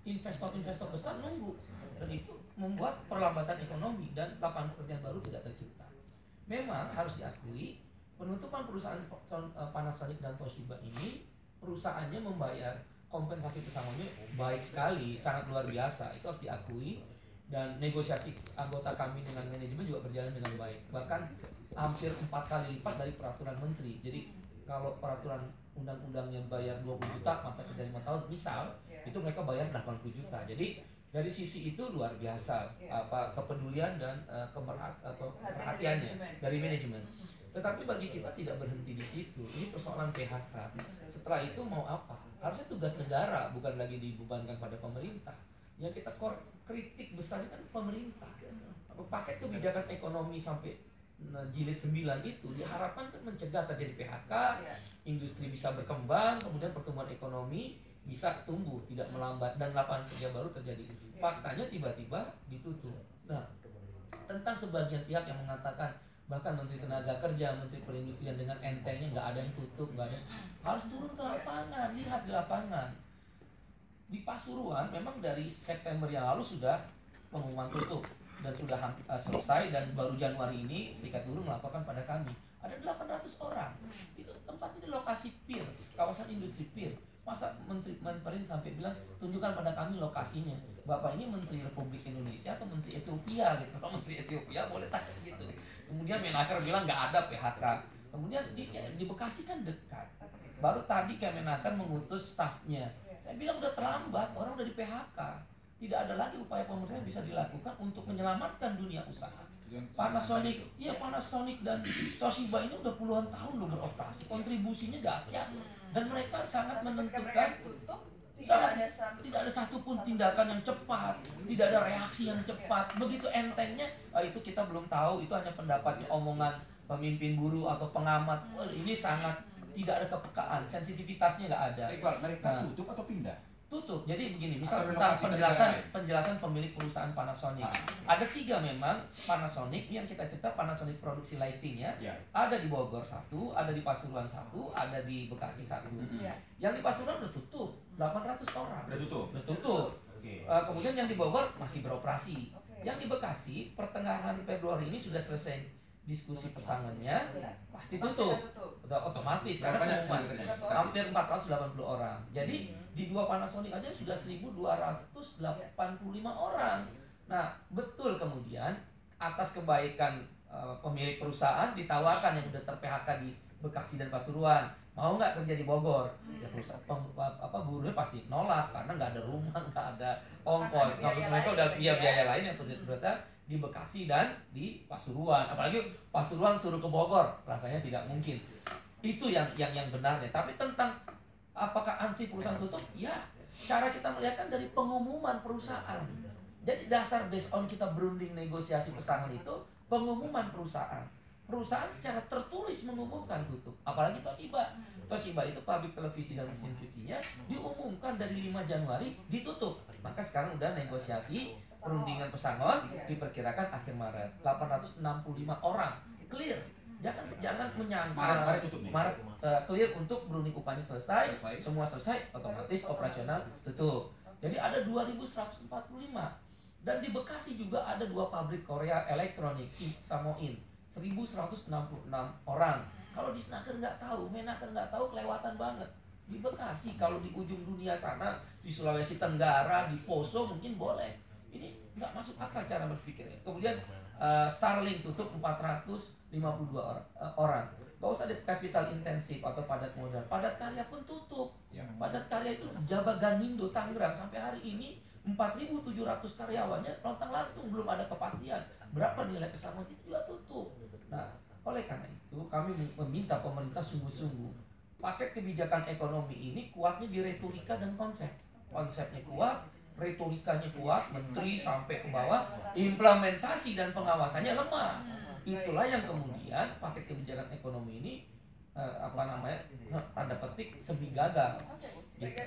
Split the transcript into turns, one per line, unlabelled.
investor-investor besar nunggu, dan itu membuat perlambatan ekonomi dan lapangan pekerjaan baru tidak tercipta. Memang harus diakui penutupan perusahaan Panasonic dan Toshiba ini, perusahaannya membayar kompensasi pesangonnya baik sekali, sangat luar biasa, itu harus diakui. Dan negosiasi anggota kami dengan manajemen juga berjalan dengan baik, bahkan hampir 4 kali lipat dari peraturan menteri. Jadi kalau peraturan undang-undangnya bayar 20 juta masa kerja 5 tahun misal, itu mereka bayar 80 juta. Jadi dari sisi itu luar biasa kepedulian dan perhatiannya dari manajemen. Tetapi bagi kita tidak berhenti di situ. Ini persoalan PHK. Setelah itu mau apa? Harusnya tugas negara, bukan lagi dibebankan pada pemerintah. Yang kita kritik besarnya kan pemerintah. Paket kebijakan ekonomi sampai jilid 9 itu diharapkan kan mencegah terjadi PHK, industri bisa berkembang, kemudian pertumbuhan ekonomi bisa tumbuh, tidak melambat, dan lapangan kerja baru terjadi. Faktanya tiba-tiba ditutup. Nah, tentang sebagian pihak yang mengatakan, bahkan Menteri Tenaga Kerja, Menteri Perindustrian dengan entengnya nggak ada yang tutup, nggak ada, harus turun ke lapangan, lihat di lapangan. Di Pasuruan memang dari September yang lalu sudah pengumuman tutup dan sudah selesai, dan baru Januari ini Serikat Buruh melaporkan pada kami ada 800 orang. Itu tempatnya di lokasi PIR, kawasan industri PIR. Masa Menteri sampai bilang tunjukkan pada kami lokasinya. Bapak ini Menteri Republik Indonesia atau Menteri Ethiopia gitu. Kalau Menteri Ethiopia boleh tanya gitu. Kemudian Menaker bilang nggak ada PHK. Kemudian di Bekasi kan dekat. Baru tadi Kemenaker mengutus stafnya. Saya bilang udah terlambat, orang udah di PHK. Tidak ada lagi upaya pemerintah yang bisa dilakukan untuk menyelamatkan dunia usaha. Panasonic dan Toshiba ini udah puluhan tahun loh beroperasi. Kontribusinya dahsyat. Dan mereka sangat menentukan, tidak ada satupun tindakan yang cepat, tidak ada reaksi yang cepat. Begitu entengnya, itu kita belum tahu, itu hanya pendapatnya, omongan pemimpin buruh atau pengamat. Ini sangat tidak ada kepekaan, sensitivitasnya nggak ada.
Mereka tutup atau pindah?
Tutup. Jadi begini, misal tentang penjelasan pemilik perusahaan Panasonic. Ada 3 memang Panasonic yang kita cerita, Panasonic produksi lighting ya. Ada di Bogor 1, ada di Pasuruan 1, ada di Bekasi 1. Yang di Pasuruan udah tutup, 800 orang. Udah tutup. Kemudian yang di Bogor masih beroperasi. Yang di Bekasi pertengahan Februari ini sudah selesai diskusi pesangonnya, pasti tutup. Otomatis karena pengumuman hampir 480 orang. Jadi di 2 Panasonic aja sudah 1.285 orang. Nah, betul kemudian atas kebaikan pemilik perusahaan ditawarkan yang udah ter-PHK di Bekasi dan Pasuruan, mau nggak kerja di Bogor? Ya perusahaan buruhnya pasti nolak karena nggak ada rumah, nggak ada ongkos. Mereka udah biaya lain yang terus di Bekasi dan di Pasuruan. Apalagi Pasuruan suruh ke Bogor, rasanya tidak mungkin. Itu yang benarnya. Tapi tentang apakah ansih perusahaan tutup? Ya, cara kita melihatkan dari pengumuman perusahaan. Jadi based on kita berunding negosiasi pesangon itu pengumuman perusahaan. Perusahaan secara tertulis mengumumkan tutup. Apalagi Toshiba. Toshiba itu pabrik televisi dan mesin cucinya diumumkan dari 5 Januari ditutup. Maka sekarang udah negosiasi perundingan pesangon diperkirakan akhir Maret. 865 orang. Clear. Jangan menyangka Maret clear untuk berunding upahnya selesai, semua selesai, otomatis operasional tutup. Jadi ada 2.145. Dan di Bekasi juga ada 2 pabrik Korea elektronik, Samoin, 1.166 orang. Kalau di Snaker nggak tahu, Menaker nggak tahu, kelewatan banget. Di Bekasi, kalau di ujung dunia sana, di Sulawesi Tenggara, di Poso mungkin boleh. Ini nggak masuk akal cara berpikirnya. Kemudian Starlink tutup 452 orang. Gak usah ada capital intensif atau padat modal. Padat karya pun tutup. Padat karya itu Jaba Ganindo Tangerang sampai hari ini 4.700 karyawannya lontang-lantung, belum ada kepastian berapa nilai pesangon, itu juga tutup. Nah, oleh karena itu kami meminta pemerintah sungguh-sungguh paket kebijakan ekonomi ini kuatnya di retorika dan konsep. Konsepnya kuat, retorikanya kuat, menteri sampai ke bawah, implementasi dan pengawasannya lemah. Itulah yang kemudian paket kebijakan ekonomi ini tanda petik semi gagal. Gitu.